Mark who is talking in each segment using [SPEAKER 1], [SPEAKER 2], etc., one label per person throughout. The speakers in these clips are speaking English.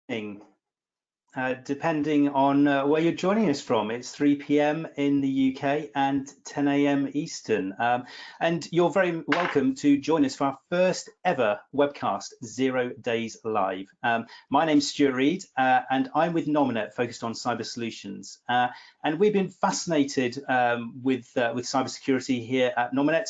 [SPEAKER 1] Evening, depending on where you're joining us from. It's 3 p.m. in the UK and 10 a.m. Eastern. And you're very welcome to join us for our first ever webcast, 0 Days Live. My name's Stuart Reed, and I'm with Nominet, focused on cyber solutions. And we've been fascinated with cybersecurity here at Nominet.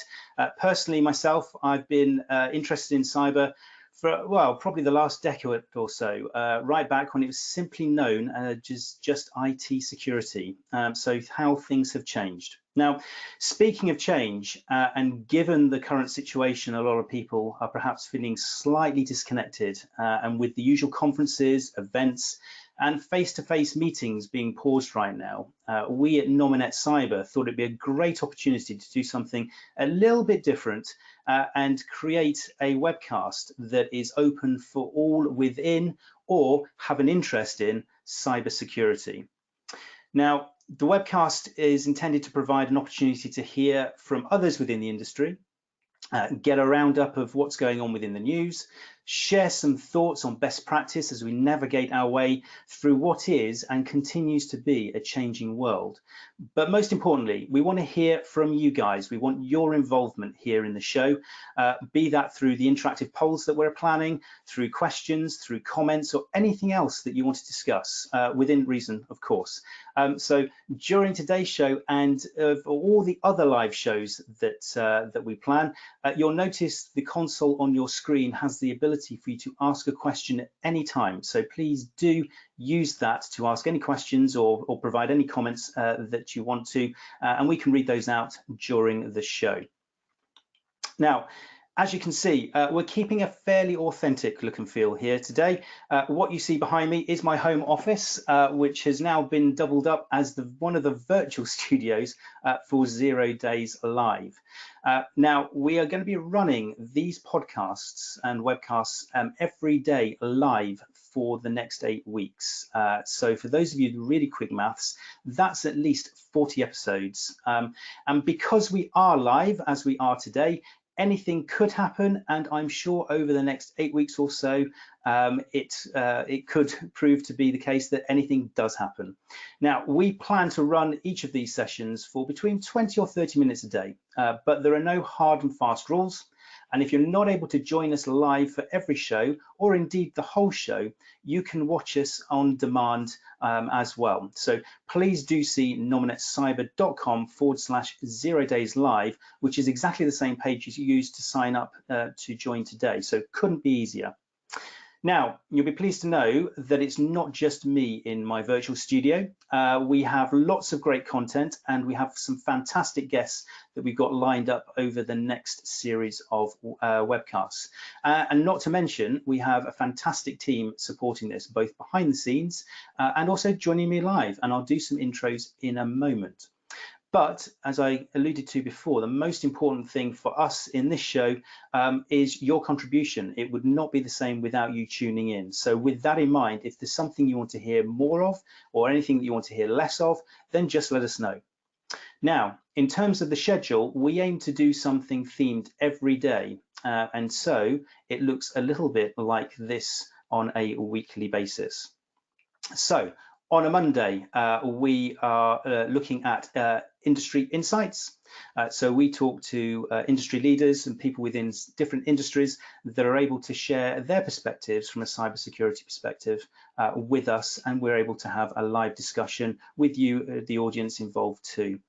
[SPEAKER 1] Personally, myself, I've been interested in cyber for, well, probably the last decade or so, right back when it was simply known as just IT security. So how things have changed. Now, speaking of change, and given the current situation, a lot of people are perhaps feeling slightly disconnected, and with the usual conferences, events, and face-to-face meetings being paused right now, we at Nominet Cyber thought it'd be a great opportunity to do something a little bit different and create a webcast that is open for all within or have an interest in cybersecurity. Now, the webcast is intended to provide an opportunity to hear from others within the industry, get a roundup of what's going on within the news, share some thoughts on best practice as we navigate our way through what is and continues to be a changing world. But most importantly, we want to hear from you guys. We want your involvement here in the show, be that through the interactive polls that we're planning, through questions, through comments, or anything else that you want to discuss, within reason, of course. So during today's show and all the other live shows that we plan, you'll notice the console on your screen has the ability for you to ask a question at any time. So please do use that to ask any questions or provide any comments that you want to, and we can read those out during the show. Now, as you can see, we're keeping a fairly authentic look and feel here today. What you see behind me is my home office, which has now been doubled up as one of the virtual studios for 0 Days Live. Now, we are going to be running these podcasts and webcasts every day live for the next 8 weeks. So for those of you who really quick maths, that's at least 40 episodes. And because we are live, as we are today, anything could happen, and I'm sure over the next 8 weeks or so, it could prove to be the case that anything does happen. Now, we plan to run each of these sessions for between 20 or 30 minutes a day, but there are no hard and fast rules. And if you're not able to join us live for every show, or indeed the whole show, you can watch us on demand as well. So please do see nominetcyber.com/0 Days Live, which is exactly the same page as you used to sign up to join today. So it couldn't be easier. Now, you'll be pleased to know that it's not just me in my virtual studio. We have lots of great content, and we have some fantastic guests that we've got lined up over the next series of webcasts. And not to mention, we have a fantastic team supporting this, both behind the scenes and also joining me live. And I'll do some intros in a moment. But as I alluded to before, the most important thing for us in this show is your contribution. It would not be the same without you tuning in. So with that in mind, if there's something you want to hear more of or anything that you want to hear less of, then just let us know. Now, in terms of the schedule, we aim to do something themed every day. And so it looks a little bit like this on a weekly basis. So on a Monday, we are looking at industry insights. So we talk to industry leaders and people within different industries that are able to share their perspectives from a cybersecurity perspective with us, and we're able to have a live discussion with you, the audience involved too.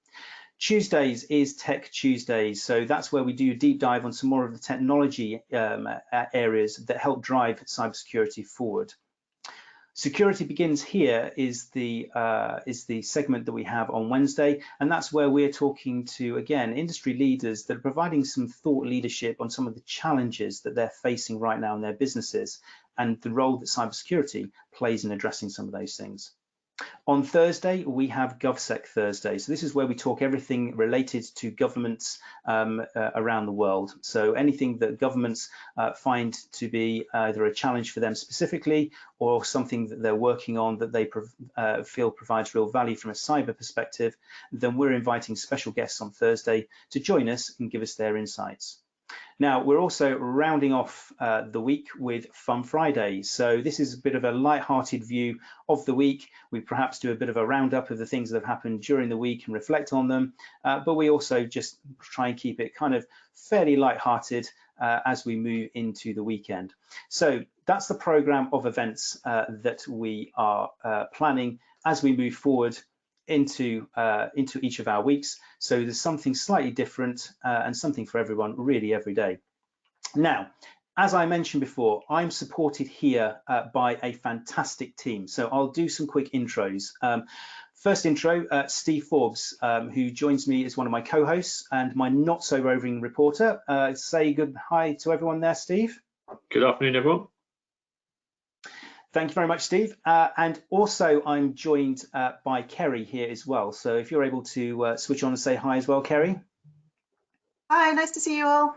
[SPEAKER 1] Tuesdays is Tech Tuesdays, so that's where we do a deep dive on some more of the technology areas that help drive cybersecurity forward. Security Begins Here is the segment that we have on Wednesday, and that's where we're talking to, again, industry leaders that are providing some thought leadership on some of the challenges that they're facing right now in their businesses and the role that cybersecurity plays in addressing some of those things. On Thursday, we have GovSec Thursday. So this is where we talk everything related to governments around the world. So anything that governments find to be either a challenge for them specifically or something that they're working on that they feel provides real value from a cyber perspective, then we're inviting special guests on Thursday to join us and give us their insights. Now, we're also rounding off the week with Fun Fridays. So this is a bit of a light-hearted view of the week. We perhaps do a bit of a roundup of the things that have happened during the week and reflect on them. But we also just try and keep it kind of fairly light-hearted as we move into the weekend. So that's the program of events that we are planning as we move forward into each of our weeks. So there's something slightly different and something for everyone really every day. Now, as I mentioned before, I'm supported here by a fantastic team. So I'll do some quick intros. First intro, Steve Forbes, who joins me as one of my co-hosts and my not so roving reporter. Say good hi to everyone there, Steve.
[SPEAKER 2] Good afternoon, everyone.
[SPEAKER 1] Thank you very much, Steve. And also I'm joined by Kerry here as well. So if you're able to switch on and say hi as well, Kerry.
[SPEAKER 3] Hi, nice to see you all.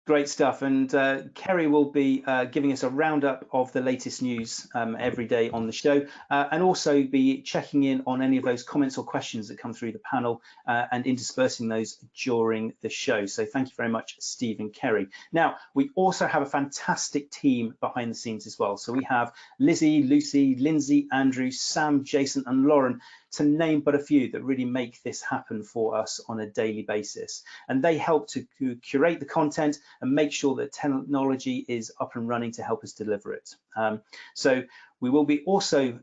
[SPEAKER 1] Great stuff. And Kerry will be giving us a roundup of the latest news every day on the show, and also be checking in on any of those comments or questions that come through the panel and interspersing those during the show. So thank you very much, Steve and Kerry. Now, we also have a fantastic team behind the scenes as well. So we have Lizzie, Lucy, Lindsay, Andrew, Sam, Jason, and Lauren, to name but a few, that really make this happen for us on a daily basis. And they help to curate the content and make sure that technology is up and running to help us deliver it. So we will be also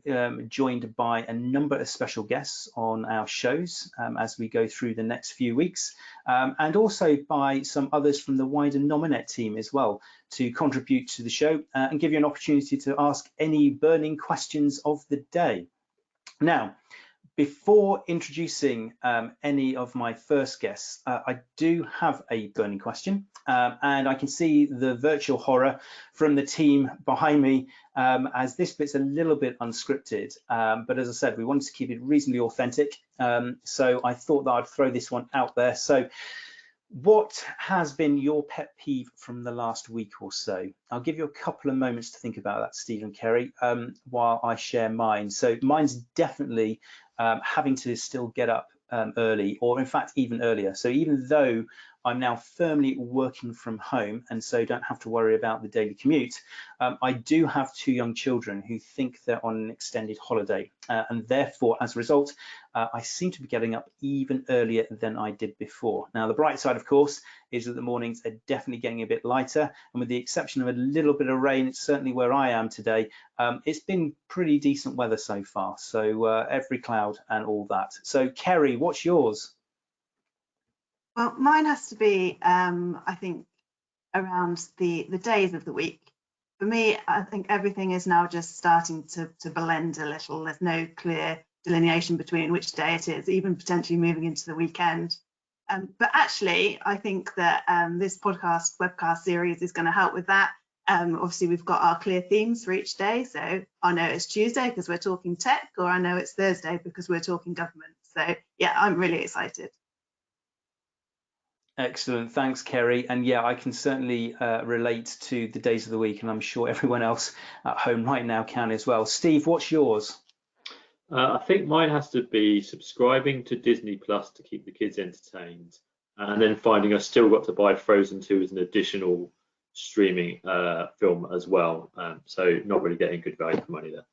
[SPEAKER 1] joined by a number of special guests on our shows as we go through the next few weeks, and also by some others from the wider Nominet team as well, to contribute to the show and give you an opportunity to ask any burning questions of the day. Now, before introducing any of my first guests, I do have a burning question, and I can see the virtual horror from the team behind me, as this bit's a little bit unscripted, but as I said, we wanted to keep it reasonably authentic, so I thought that I'd throw this one out there. So what has been your pet peeve from the last week or so? I'll give you a couple of moments to think about that, Steve and Kerry, while I share mine. So mine's definitely having to still get up early, or in fact even earlier. So even though I'm now firmly working from home and so don't have to worry about the daily commute, I do have two young children who think they're on an extended holiday, and therefore as a result I seem to be getting up even earlier than I did before. Now the bright side, of course, is that the mornings are definitely getting a bit lighter, and with the exception of a little bit of rain, it's certainly where I am today, it's been pretty decent weather so far, so every cloud and all that. So Kerry, what's yours?
[SPEAKER 3] Well, mine has to be, I think, around the days of the week. For me, I think everything is now just starting to blend a little. There's no clear delineation between which day it is, even potentially moving into the weekend. But actually, I think that this webcast series is going to help with that. Obviously, we've got our clear themes for each day. So I know it's Tuesday because we're talking tech, or I know it's Thursday because we're talking government. So yeah, I'm really excited.
[SPEAKER 1] Excellent, thanks, Kerry. And yeah, I can certainly relate to the days of the week, and I'm sure everyone else at home right now can as well. Steve, what's yours?
[SPEAKER 2] I think mine has to be subscribing to Disney Plus to keep the kids entertained, and then finding I've still got to buy Frozen 2 as an additional streaming film as well. So not really getting good value for money there.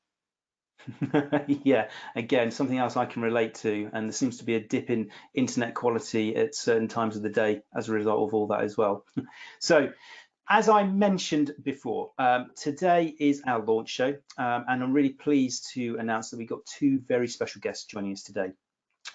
[SPEAKER 1] Yeah, again, something else I can relate to, and there seems to be a dip in internet quality at certain times of the day as a result of all that as well. So as I mentioned before, today is our launch show, and I'm really pleased to announce that we've got two very special guests joining us today.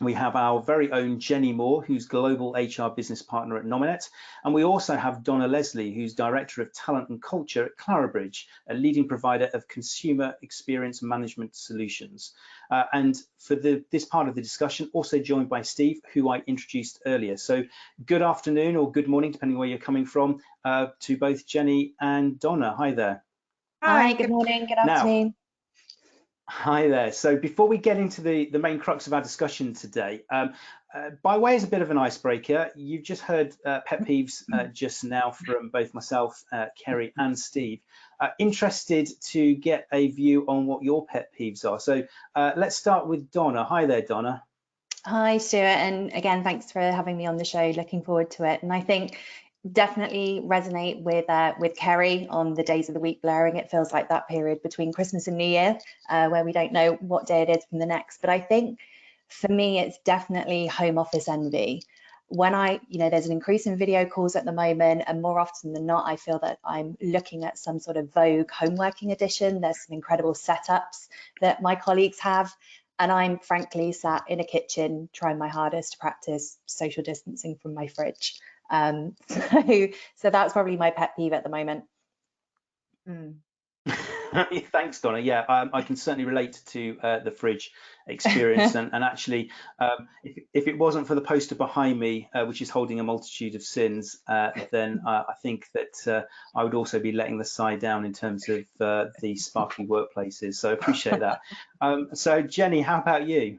[SPEAKER 1] We have our very own Jennie Moore, who's Global HR Business Partner at Nominet, and we also have Donna Leslie, who's Director of Talent and Culture at Clarabridge, a leading provider of consumer experience management solutions. And for this part of the discussion, also joined by Steve, who I introduced earlier. So good afternoon or good morning, depending where you're coming from, to both Jennie and Donna. Hi there.
[SPEAKER 4] Hi, good morning, good afternoon.
[SPEAKER 1] Now, hi there. So before we get into the main crux of our discussion today, by way as a bit of an icebreaker, you've just heard pet peeves just now from both myself, Kerry and Steve. Interested to get a view on what your pet peeves are. So let's start with Donna. Hi there, Donna.
[SPEAKER 4] Hi, Stuart, and again, thanks for having me on the show. Looking forward to it. And I think definitely resonate with Kerry on the days of the week blurring. It feels like that period between Christmas and New Year where we don't know what day it is from the next. But I think for me, it's definitely home office envy. When there's an increase in video calls at the moment, and more often than not, I feel that I'm looking at some sort of Vogue homeworking edition. There's some incredible setups that my colleagues have. And I'm frankly sat in a kitchen trying my hardest to practice social distancing from my fridge. So that's probably my pet peeve at the moment.
[SPEAKER 1] Thanks, Donna. Yeah, I can certainly relate to the fridge experience. and actually, if it wasn't for the poster behind me, which is holding a multitude of sins, then I think that I would also be letting the side down in terms of the sparkly workplaces. So I appreciate that. So Jennie, how about you?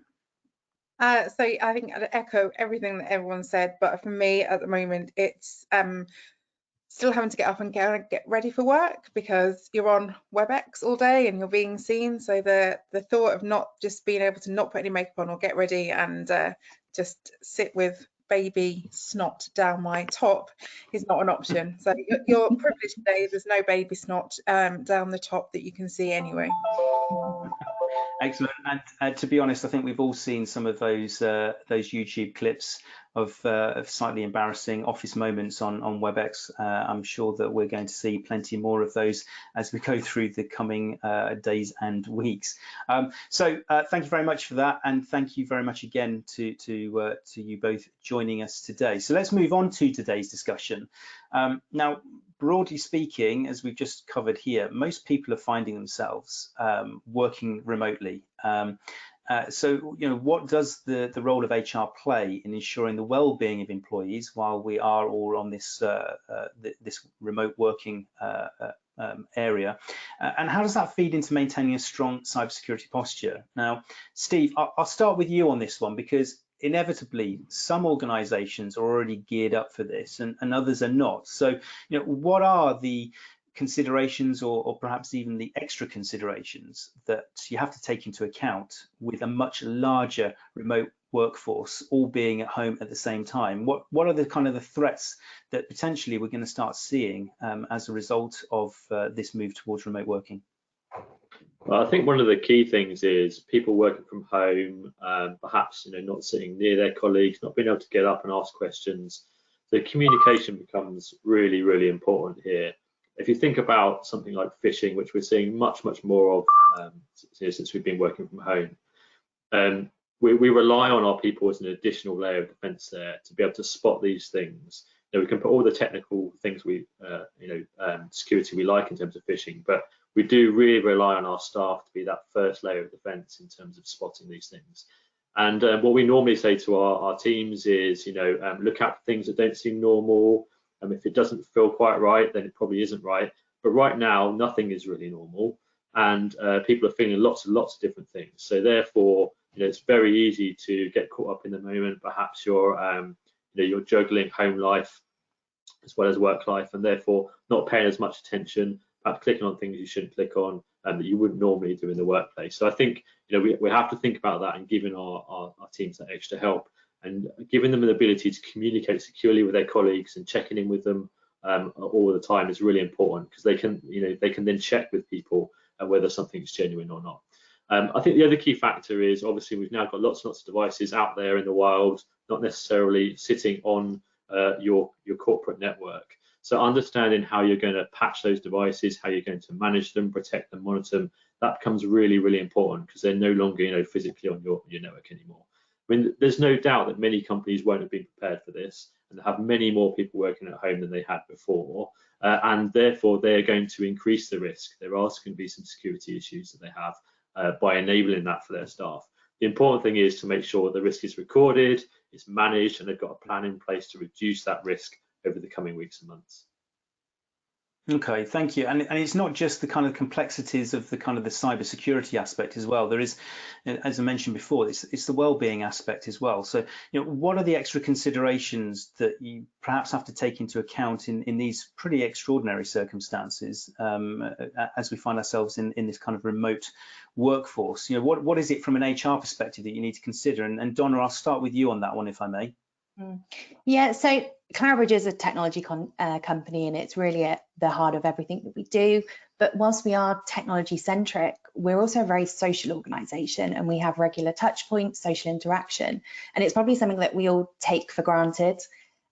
[SPEAKER 5] So I think I'd echo everything that everyone said, but for me at the moment, it's still having to get up and get ready for work because you're on WebEx all day and you're being seen. So the thought of not just being able to not put any makeup on or get ready and just sit with baby snot down my top is not an option. So you're privileged today. There's no baby snot down the top that you can see anyway.
[SPEAKER 1] Excellent. And to be honest, I think we've all seen some of those YouTube clips of slightly embarrassing office moments on WebEx. I'm sure that we're going to see plenty more of those as we go through the coming days and weeks. So thank you very much for that, and thank you very much again to you both joining us today. So let's move on to today's discussion. Now, broadly speaking, as we've just covered here, most people are finding themselves working remotely. So, what does the role of HR play in ensuring the well-being of employees while we are all on this this remote working area, and how does that feed into maintaining a strong cybersecurity posture? Now, Steve, I'll start with you on this one, because inevitably some organizations are already geared up for this and others are not. So, what are the considerations or perhaps even the extra considerations that you have to take into account with a much larger remote workforce all being at home at the same time? What are the kind of the threats that potentially we're going to start seeing as a result of this move towards remote working?
[SPEAKER 2] Well, I think one of the key things is people working from home, perhaps not sitting near their colleagues, not being able to get up and ask questions. So communication becomes really, really important here. If you think about something like phishing, which we're seeing much, much more of since we've been working from home, we rely on our people as an additional layer of defence there to be able to spot these things. We can put all the technical things security we like in terms of phishing, but we do really rely on our staff to be that first layer of defence in terms of spotting these things. And what we normally say to our teams is, look out for things that don't seem normal. If it doesn't feel quite right, then it probably isn't right. But right now, nothing is really normal, and people are feeling lots and lots of different things. So therefore, it's very easy to get caught up in the moment. Perhaps you're juggling home life as well as work life, and therefore not paying as much attention, perhaps clicking on things you shouldn't click on and that you wouldn't normally do in the workplace. So I think we have to think about that and giving our teams that extra help and giving them an ability to communicate securely with their colleagues and checking in with them all the time is really important, because they can then check with people whether something's genuine or not. I think the other key factor is, obviously, we've now got lots and lots of devices out there in the wild, not necessarily sitting on your corporate network. So understanding how you're going to patch those devices, how you're going to manage them, protect them, monitor them, that becomes really, really important, because they're no longer physically on your network anymore. I mean, there's no doubt that many companies won't have been prepared for this and have many more people working at home than they had before, and therefore they're going to increase the risk. There are going to be some security issues that they have by enabling that for their staff. The important thing is to make sure the risk is recorded, it's managed, and they've got a plan in place to reduce that risk over the coming weeks and months.
[SPEAKER 1] Okay, thank you. And it's not just the kind of complexities of the kind of the cybersecurity aspect as well. There is, as I mentioned before, it's the well-being aspect as well. So, what are the extra considerations that you perhaps have to take into account in these pretty extraordinary circumstances as we find ourselves in this kind of remote workforce? What is it from an HR perspective that you need to consider? And Donna, I'll start with you on that one, if I may.
[SPEAKER 4] Yeah, so Clarabridge is a technology company, and it's really at the heart of everything that we do. But whilst we are technology centric, we're also a very social organisation, and we have regular touch points, social interaction, and it's probably something that we all take for granted.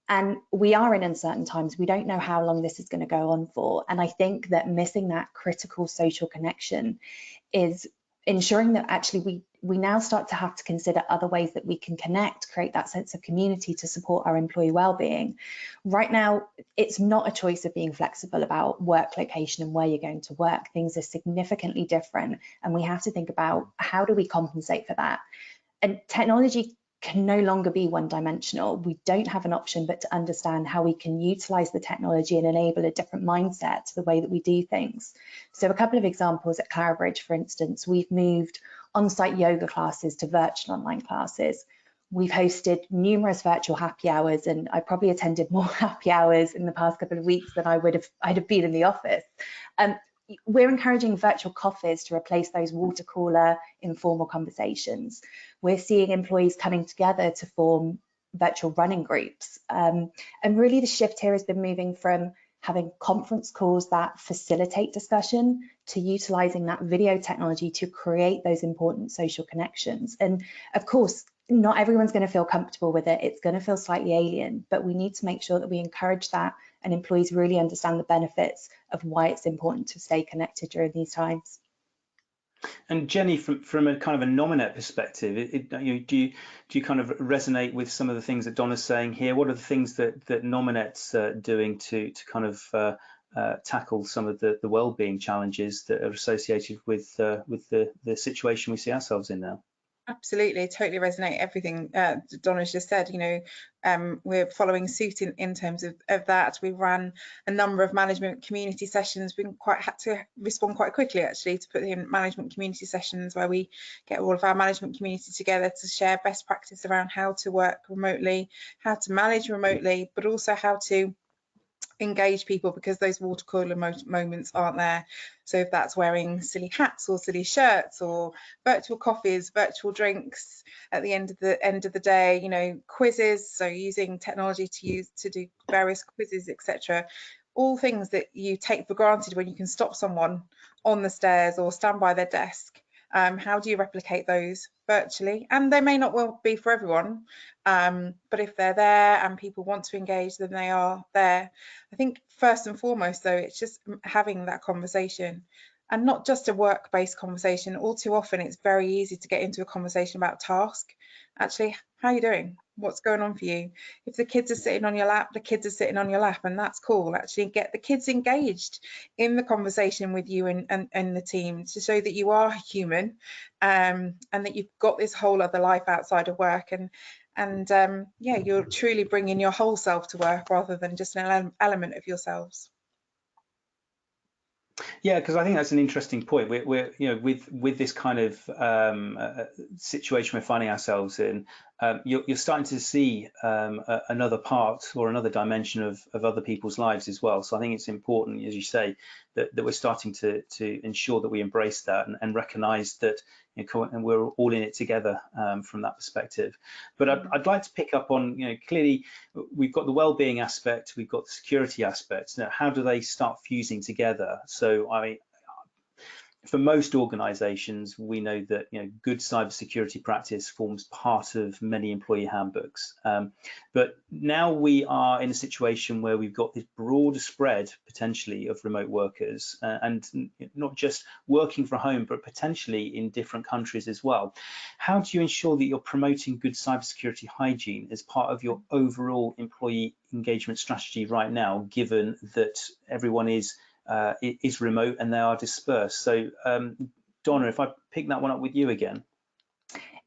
[SPEAKER 4] And we are in uncertain times. We don't know how long this is going to go on for. And I think that missing that critical social connection is ensuring that actually we now start to have to consider other ways that we can connect, create that sense of community to support our employee well-being. Right now, it's not a choice of being flexible about work location and where you're going to work. Things are significantly different, and we have to think about how do we compensate for that. And technology can no longer be one-dimensional. We don't have an option but to understand how we can utilize the technology and enable a different mindset to the way that we do things. So a couple of examples at Clarabridge, for instance, we've moved on-site yoga classes to virtual online classes. We've hosted numerous virtual happy hours, and I probably attended more happy hours in the past couple of weeks than I'd have been in the office. We're encouraging virtual coffees to replace those water cooler informal conversations. We're seeing employees coming together to form virtual running groups. And really the shift here has been moving from having conference calls that facilitate discussion to utilizing that video technology to create those important social connections. And of course, not everyone's going to feel comfortable with it. It's going to feel slightly alien, but we need to make sure that we encourage that and employees really understand the benefits of why it's important to stay connected during these times.
[SPEAKER 1] And Jennie, from a kind of a Nominet perspective, do you kind of resonate with some of the things that Donna's saying here? What are the things that Nominet's doing to kind of tackle some of the well-being challenges that are associated with the situation we see ourselves in now?
[SPEAKER 5] Absolutely, totally resonate everything Donna's just said. We're following suit in terms of that. We've run a number of management community sessions. We've had to respond quite quickly actually to put in management community sessions where we get all of our management community together to share best practice around how to work remotely, how to manage remotely, but also how to engage people, because those water cooler moments aren't there. So if that's wearing silly hats or silly shirts or virtual coffees, virtual drinks at the end of the day, quizzes, so using technology to do various quizzes, etc. All things that you take for granted when you can stop someone on the stairs or stand by their desk. How do you replicate those virtually? And they may not well be for everyone, but if they're there and people want to engage, then they are there. I think first and foremost, though, it's just having that conversation, and not just a work-based conversation. All too often, it's very easy to get into a conversation about task. Actually, how are you doing? What's going on for you? If the kids are sitting on your lap, the kids are sitting on your lap, and that's cool. Actually get the kids engaged in the conversation with you and the team to show that you are human, and that you've got this whole other life outside of work, and yeah, you're truly bringing your whole self to work rather than just an element of yourselves.
[SPEAKER 1] Yeah, because I think that's an interesting point. We're with this kind of situation we're finding ourselves in, you're starting to see another part or another dimension of other people's lives as well. So I think it's important, as you say, that we're starting to ensure that we embrace that and recognise that and we're all in it together from that perspective. But I'd like to pick up on, clearly we've got the well-being aspect, we've got the security aspects. Now, how do they start fusing together? So for most organizations, we know that good cybersecurity practice forms part of many employee handbooks. But now we are in a situation where we've got this broader spread potentially of remote workers, and not just working from home, but potentially in different countries as well. How do you ensure that you're promoting good cybersecurity hygiene as part of your overall employee engagement strategy right now, given that everyone is remote and they are dispersed? So Donna, if I pick that one up with you again.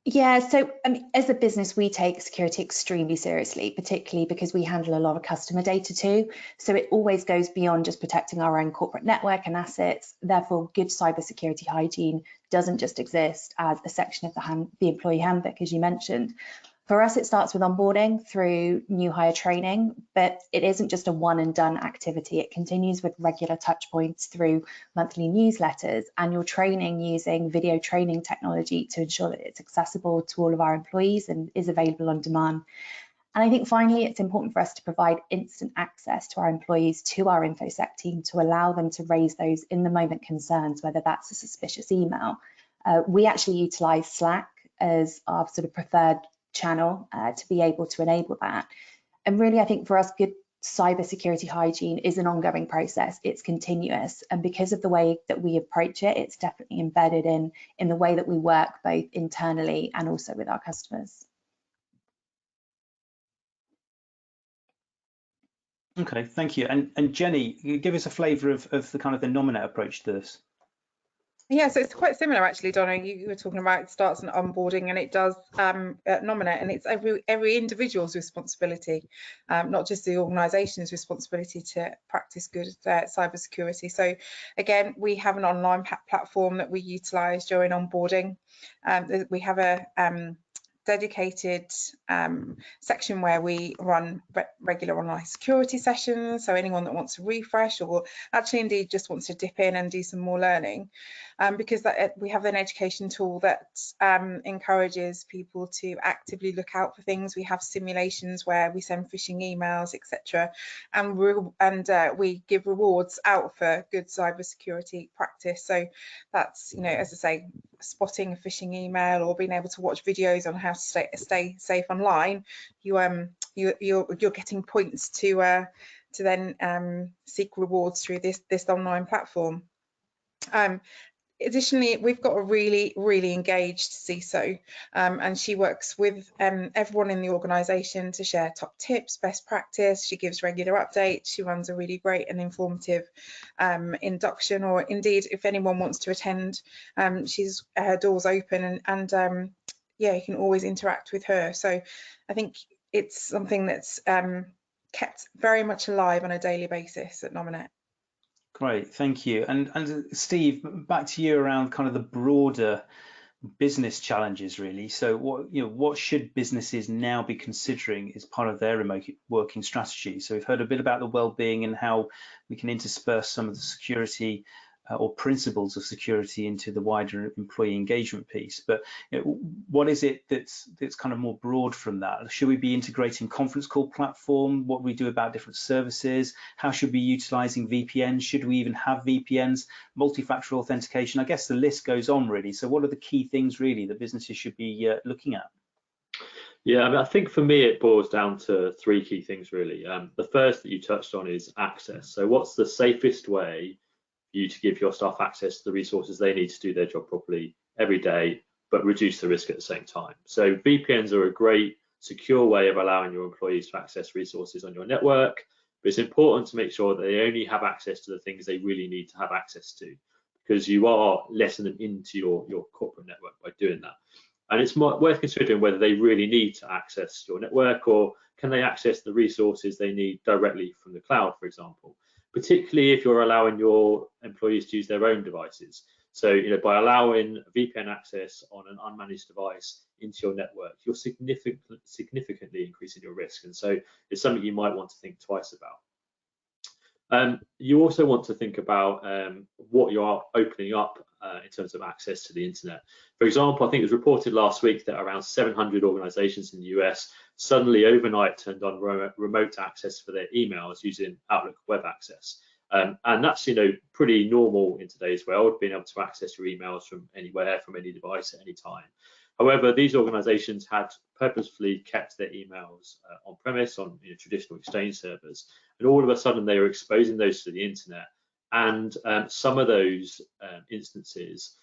[SPEAKER 4] Yeah, so I mean, as a business, we take security extremely seriously, particularly because we handle a lot of customer data too. So it always goes beyond just protecting our own corporate network and assets. Therefore, good cybersecurity hygiene doesn't just exist as a section of the employee handbook, as you mentioned. For us, it starts with onboarding through new hire training, but it isn't just a one and done activity. It continues with regular touch points through monthly newsletters, annual training using video training technology to ensure that it's accessible to all of our employees and is available on demand. And I think finally, it's important for us to provide instant access to our employees to our InfoSec team to allow them to raise those in the moment concerns, whether that's a suspicious email. We actually utilize Slack as our sort of preferred channel to be able to enable that. And really, I think for us, good cybersecurity hygiene is an ongoing process. It's continuous. And because of the way that we approach it, it's definitely embedded in the way that we work, both internally and also with our customers.
[SPEAKER 1] Okay, thank you. And Jenny, you give us a flavour of the kind of the Nominet approach to this.
[SPEAKER 5] Yeah, so it's quite similar actually, Donna. You were talking about it starts an onboarding, and it does at Nominet, and it's every individual's responsibility, not just the organisation's responsibility to practice good cybersecurity. So again, we have an online platform that we utilise during onboarding. We have a dedicated section where we run regular online security sessions, so anyone that wants to refresh or actually indeed just wants to dip in and do some more learning, because we have an education tool that encourages people to actively look out for things. We have simulations where we send phishing emails, etc., and we give rewards out for good cybersecurity practice. So that's, you know, as I say, spotting a phishing email or being able to watch videos on how to stay safe online. You're getting points to then seek rewards through this online platform. Additionally, we've got a really engaged CISO, and she works with everyone in the organisation to share top tips, best practice. She gives regular updates. She runs a really great and informative induction, or indeed, if anyone wants to attend, her door's open, and yeah, you can always interact with her. So I think it's something that's kept very much alive on a daily basis at Nominet.
[SPEAKER 1] Great, thank you. And Steve, back to you around kind of the broader business challenges, really. So what should businesses now be considering as part of their remote working strategy? So we've heard a bit about the well-being and how we can intersperse some of the security or principles of security into the wider employee engagement piece. But what is it that's kind of more broad from that? Should we be integrating conference call platform? What we do about different services? How should we be utilizing VPNs? Should we even have VPNs? Multi-factor authentication? I guess the list goes on, really. So what are the key things really that businesses should be looking at?
[SPEAKER 2] Yeah, I mean, I think for me it boils down to three key things really. The first that you touched on is access. So what's the safest way you to give your staff access to the resources they need to do their job properly every day, but reduce the risk at the same time? So VPNs are a great, secure way of allowing your employees to access resources on your network, but it's important to make sure that they only have access to the things they really need to have access to, because you are letting them into your corporate network by doing that. And it's worth considering whether they really need to access your network, or can they access the resources they need directly from the cloud, for example, particularly if you're allowing your employees to use their own devices. So, by allowing VPN access on an unmanaged device into your network, you're significantly increasing your risk. And so it's something you might want to think twice about. You also want to think about what you are opening up in terms of access to the internet. For example, I think it was reported last week that around 700 organizations in the US suddenly overnight turned on remote access for their emails using Outlook Web Access. And that's pretty normal in today's world, being able to access your emails from anywhere, from any device at any time. However, these organizations had purposefully kept their emails on premise on traditional Exchange servers, and all of a sudden they were exposing those to the internet, and some of those instances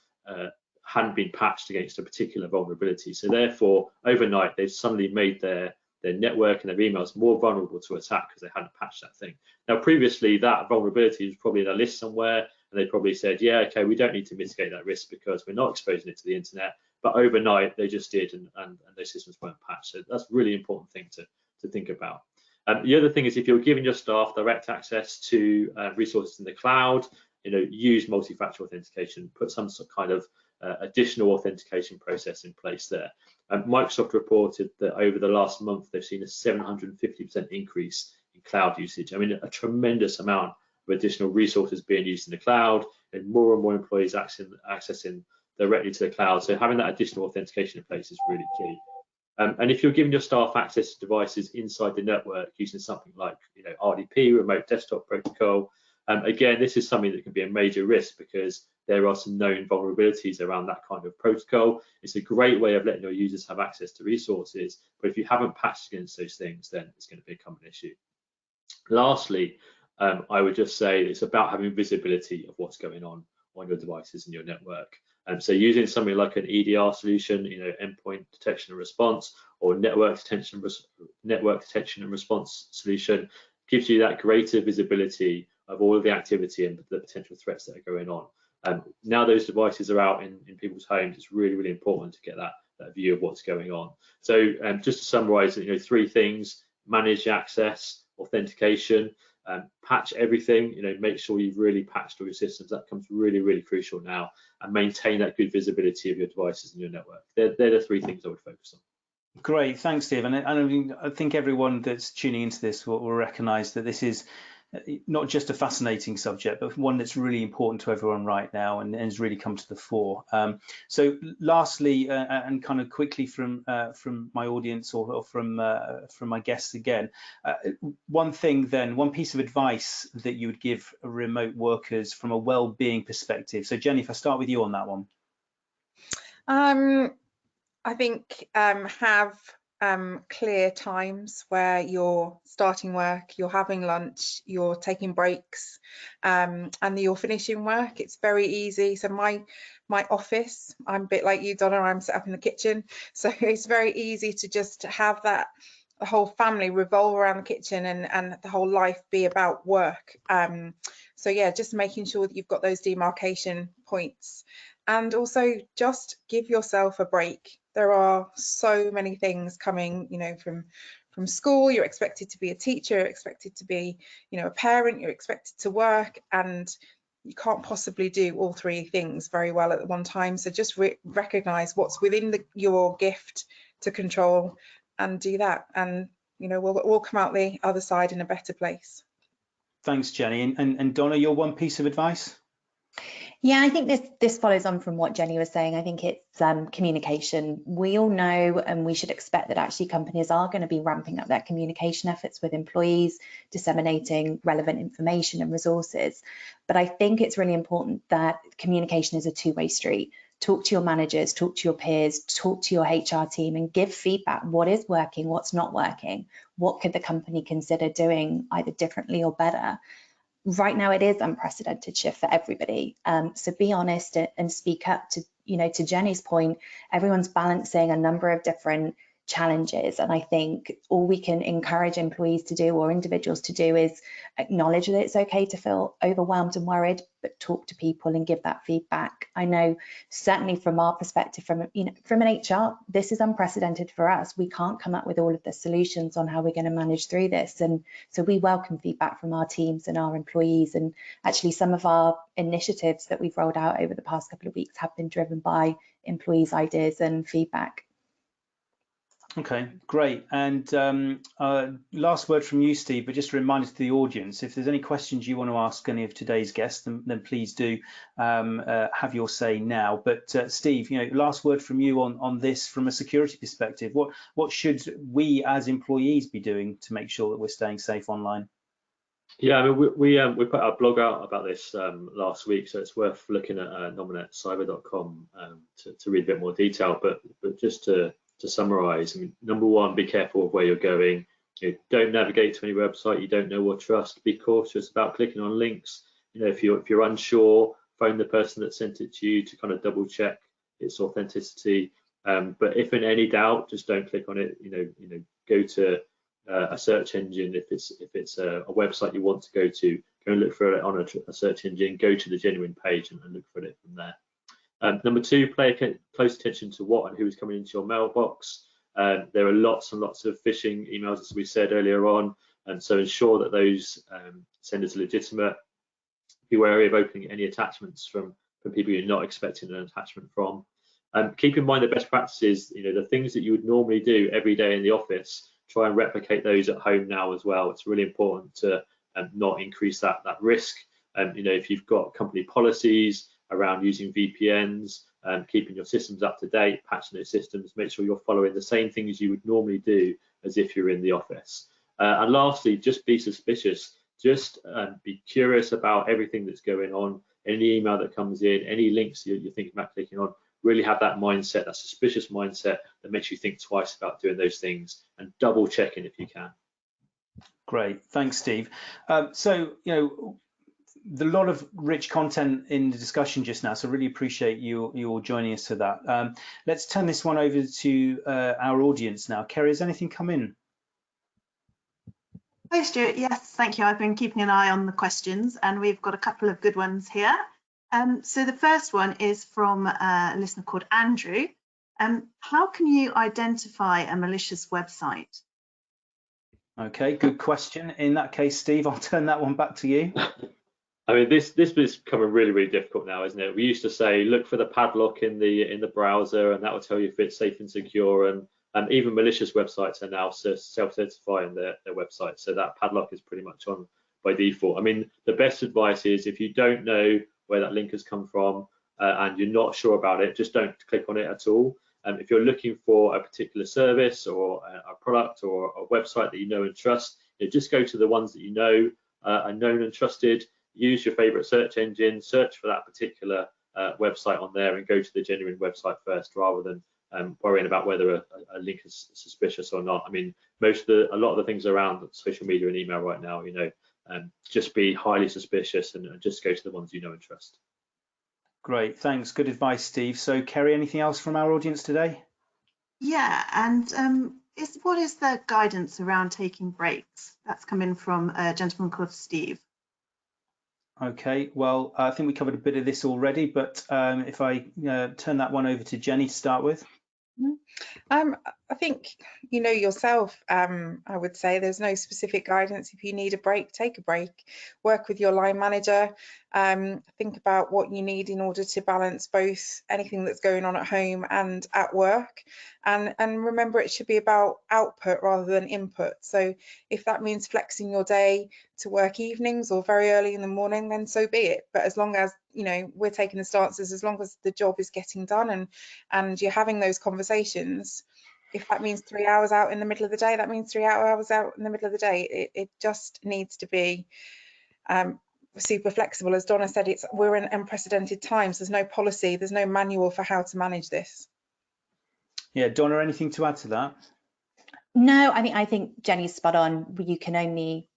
[SPEAKER 2] hadn't been patched against a particular vulnerability. So therefore, overnight, they've suddenly made their network and their emails more vulnerable to attack because they hadn't patched that thing. Now, previously, that vulnerability was probably in a list somewhere, and they probably said, yeah, okay, we don't need to mitigate that risk because we're not exposing it to the internet. but overnight they just did, and those systems weren't patched. So that's a really important thing to think about. The other thing is, if you're giving your staff direct access to resources in the cloud, use multi-factor authentication, put some kind of additional authentication process in place there. Microsoft reported that over the last month, they've seen a 750% increase in cloud usage. I mean, a tremendous amount of additional resources being used in the cloud, and more employees accessing directly to the cloud. So having that additional authentication in place is really key. And if you're giving your staff access to devices inside the network using something like RDP, remote desktop protocol, again, this is something that can be a major risk because there are some known vulnerabilities around that kind of protocol. It's a great way of letting your users have access to resources, but if you haven't patched against those things, then it's going to become an issue. Lastly, I would just say it's about having visibility of what's going on your devices and your network. So using something like an EDR solution, endpoint detection and response, or network detection and response solution, gives you that greater visibility of all of the activity and the potential threats that are going on. Now those devices are out in people's homes, it's really, really important to get that view of what's going on. So just to summarize, 3 things: manage access, authentication, patch everything, make sure you've really patched all your systems. That becomes really, really crucial now, and maintain that good visibility of your devices and your network. They're the 3 things I would focus on.
[SPEAKER 1] Great, thanks, Steve. And I think everyone that's tuning into this will recognize that this is not just a fascinating subject, but one that's really important to everyone right now and has really come to the fore. So lastly, and kind of quickly from my audience or from my guests again, one piece of advice that you would give remote workers from a well-being perspective. So Jennie, if I start with you on that one.
[SPEAKER 5] I think have clear times where you're starting work, you're having lunch, you're taking breaks, and you're finishing work. It's very easy. So my office, I'm a bit like you, Donna, I'm set up in the kitchen. So it's very easy to just have the whole family revolve around the kitchen and the whole life be about work. So yeah, just making sure that you've got those demarcation points. And also just give yourself a break. There are so many things coming, from school. You're expected to be a teacher, you're expected to be, a parent, you're expected to work, and you can't possibly do all 3 things very well at one time. So just recognize what's within your gift to control and do that. And, we'll come out the other side in a better place.
[SPEAKER 1] Thanks, Jennie. And Donna, your one piece of advice?
[SPEAKER 4] Yeah, I think this follows on from what Jennie was saying. I think it's communication. We all know, and we should expect that actually companies are going to be ramping up their communication efforts with employees, disseminating relevant information and resources. But I think it's really important that communication is a 2-way street. Talk to your managers, talk to your peers, talk to your HR team, and give feedback. What is working, what's not working? What could the company consider doing either differently or better? Right now it is unprecedented shift for everybody, so be honest and speak up. To Jennie's point, everyone's balancing a number of different challenges, and I think all we can encourage employees to do or individuals to do is acknowledge that it's okay to feel overwhelmed and worried, but talk to people and give that feedback. I know certainly from our perspective, from an HR, this is unprecedented for us. We can't come up with all of the solutions on how we're going to manage through this, and so we welcome feedback from our teams and our employees. And actually some of our initiatives that we've rolled out over the past couple of weeks have been driven by employees' ideas and feedback.
[SPEAKER 1] Okay, great. And last word from you, Steve, but just a reminder to the audience, if there's any questions you want to ask any of today's guests, then please do have your say now. But Steve, last word from you on this from a security perspective. What should we as employees be doing to make sure that we're staying safe online?
[SPEAKER 2] Yeah, I mean, we put our blog out about this last week, so it's worth looking at nominetcyber.com to read a bit more detail. But just to summarize, I mean, number 1, be careful of where you're going. Don't navigate to any website you don't know or trust. Be cautious about clicking on links. If you're unsure, phone the person that sent it to you to kind of double check its authenticity. But if in any doubt, just don't click on it. Go to a search engine. If it's a website you want to go and look for it on a search engine. Go to the genuine page and look for it from there. Number 2, pay close attention to what and who is coming into your mailbox. There are lots and lots of phishing emails, as we said earlier on, and so ensure that those senders are legitimate. Be wary of opening any attachments from people you're not expecting an attachment from. Keep in mind the best practices, the things that you would normally do every day in the office, try and replicate those at home now as well. It's really important to not increase that risk. If you've got company policies around using VPNs, keeping your systems up to date, patching those systems, make sure you're following the same things you would normally do as if you're in the office. And lastly, just be suspicious. Just be curious about everything that's going on, any email that comes in, any links you're thinking about clicking on. Really have that mindset, that suspicious mindset that makes you think twice about doing those things, and double checking if you can.
[SPEAKER 1] Great, thanks, Steve. So, a lot of rich content in the discussion just now, so really appreciate you all joining us to that. Let's turn this one over to our audience now. Kerry, has anything come in?
[SPEAKER 3] Hi, Stuart. Yes, thank you. I've been keeping an eye on the questions, and we've got a couple of good ones here. So the first one is from a listener called Andrew. How can you identify a malicious website?
[SPEAKER 1] Okay, good question. In that case, Steve, I'll turn that one back to you.
[SPEAKER 2] I mean, this is becoming really, really difficult now, isn't it? We used to say, look for the padlock in the browser, and that will tell you if it's safe and secure. And even malicious websites are now self-certifying their websites, so that padlock is pretty much on by default. I mean, the best advice is, if you don't know where that link has come from and you're not sure about it, just don't click on it at all. If you're looking for a particular service or a product or a website that you know and trust, just go to the ones that you know are known and trusted. Use your favorite search engine, search for that particular website on there, and go to the genuine website first, rather than worrying about whether a link is suspicious or not. I mean, a lot of the things around social media and email right now, just be highly suspicious and just go to the ones you know and trust.
[SPEAKER 1] Great, thanks. Good advice, Steve. So, Kerry, anything else from our audience today?
[SPEAKER 3] Yeah, and what is the guidance around taking breaks? That's come in from a gentleman called Steve.
[SPEAKER 1] Okay, well, I think we covered a bit of this already, but if I turn that one over to Jennie to start with.
[SPEAKER 5] I think you know yourself. I would say there's no specific guidance. If you need a break, take a break. Work with your line manager. Think about what you need in order to balance both anything that's going on at home and at work. And remember, it should be about output rather than input. So if that means flexing your day to work evenings or very early in the morning, then so be it. But as long as we're taking the stances, as long as the job is getting done and you're having those conversations. If that means 3 hours out in the middle of the day, that means 3 hours out in the middle of the day. It just needs to be super flexible. As Donna said, we're in unprecedented times. There's no policy, there's no manual for how to manage this.
[SPEAKER 1] Yeah, Donna, anything to add to that?
[SPEAKER 4] No, I think Jennie's spot on. You can only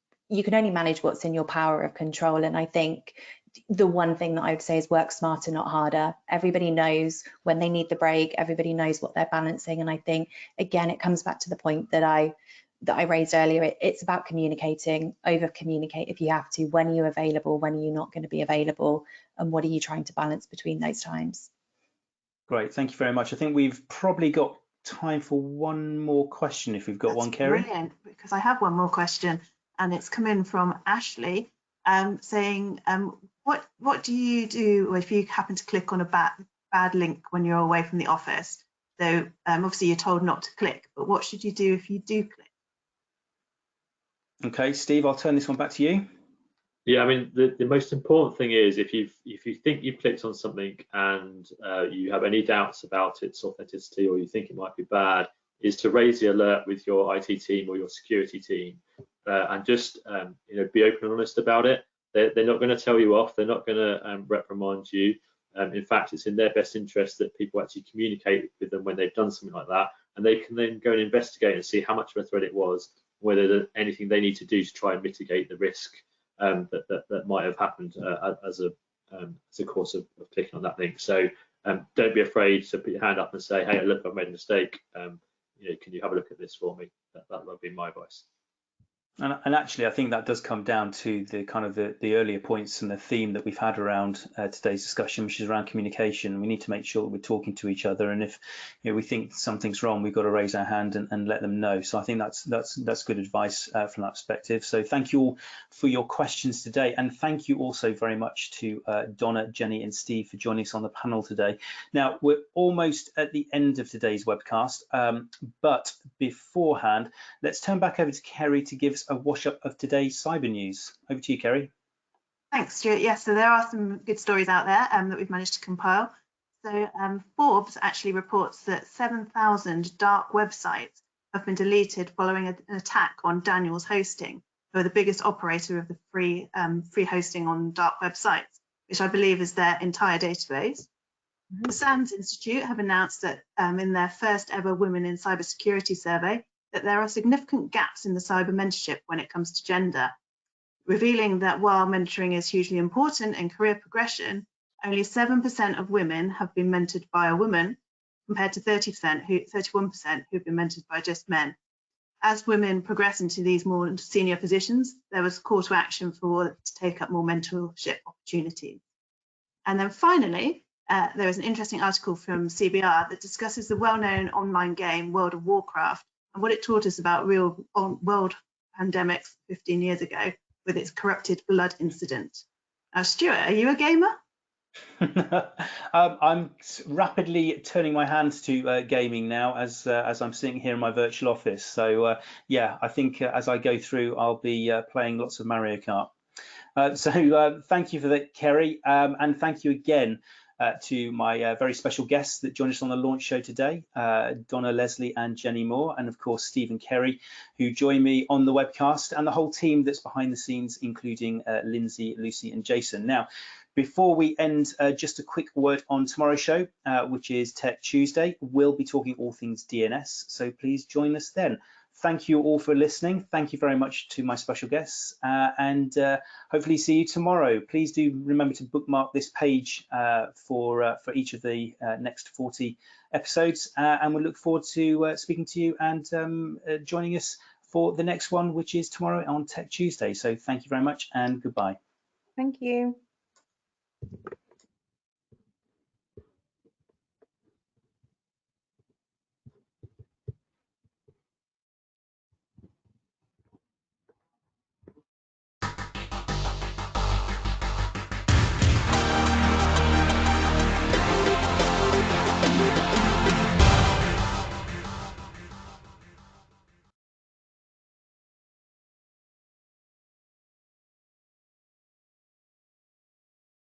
[SPEAKER 4] manage what's in your power of control, and I think the one thing that I would say is work smarter, not harder. Everybody knows when they need the break, everybody knows what they're balancing, and I think again it comes back to the point that I raised earlier. It's about communicating, over communicate if you have to. When are you available, when are you not going to be available, and what are you trying to balance between those times?
[SPEAKER 1] Great, thank you very much. I think we've probably got time for one more question if we've got one, Kerry.
[SPEAKER 3] Brilliant, because I have one more question, and it's come in from Ashley saying, what do you do if you happen to click on a bad link when you're away from the office? So obviously you're told not to click, but what should you do if you do click?
[SPEAKER 1] Okay, Steve, I'll turn this one back to you.
[SPEAKER 2] Yeah, I mean, the most important thing is if you think you've clicked on something and you have any doubts about its authenticity, or you think it might be bad, is to raise the alert with your IT team or your security team, and just be open and honest about it. They're not going to tell you off. They're not going to reprimand you. In fact, it's in their best interest that people actually communicate with them when they've done something like that, and they can then go and investigate and see how much of a threat it was, whether there's anything they need to do to try and mitigate the risk that might have happened as a course of clicking on that link. So don't be afraid to put your hand up and say, hey, look, I've made a mistake. Can you have a look at this for me? That would be my advice.
[SPEAKER 1] And actually, I think that does come down to the kind of the earlier points and the theme that we've had around today's discussion, which is around communication. We need to make sure that we're talking to each other, and if we think something's wrong, we've got to raise our hand and let them know. So I think that's good advice from that perspective. So thank you all for your questions today, and thank you also very much to Donna, Jenny, and Steve for joining us on the panel today. Now we're almost at the end of today's webcast, but beforehand, let's turn back over to Kerry to give us a wash up of today's cyber news. Over to you, Kerry.
[SPEAKER 3] Thanks, Stuart. Yes, so there are some good stories out there that we've managed to compile. So Forbes actually reports that 7,000 dark websites have been deleted following an attack on Daniels Hosting, who are the biggest operator of the free hosting on dark websites, which I believe is their entire database. The SANS Institute have announced that in their first ever Women in Cybersecurity survey, that there are significant gaps in the cyber mentorship when it comes to gender, revealing that while mentoring is hugely important in career progression, only 7% of women have been mentored by a woman, compared to 31% who've been mentored by just men. As women progress into these more senior positions, there was a call to action to take up more mentorship opportunities. And then finally, there was an interesting article from CBR that discusses the well-known online game World of Warcraft and what it taught us about real world pandemics 15 years ago with its corrupted blood incident. Now, Stuart, are you a gamer?
[SPEAKER 1] I'm rapidly turning my hands to gaming now as I'm sitting here in my virtual office. So yeah, I think as I go through, I'll be playing lots of Mario Kart. So thank you for that, Kerry, and thank you again to my very special guests that joined us on the launch show today, Donna Leslie and Jennie Moore, and of course Stephen Kerry, who joined me on the webcast, and the whole team that's behind the scenes, including Lindsay, Lucy and Jason. Now, before we end, just a quick word on tomorrow's show, which is Tech Tuesday. We'll be talking all things DNS, so please join us then. Thank you all for listening. Thank you very much to my special guests, and hopefully see you tomorrow. Please do remember to bookmark this page for each of the next 40 episodes, and we look forward to speaking to you and joining us for the next one, which is tomorrow on Tech Tuesday. So thank you very much and goodbye.
[SPEAKER 5] Thank you.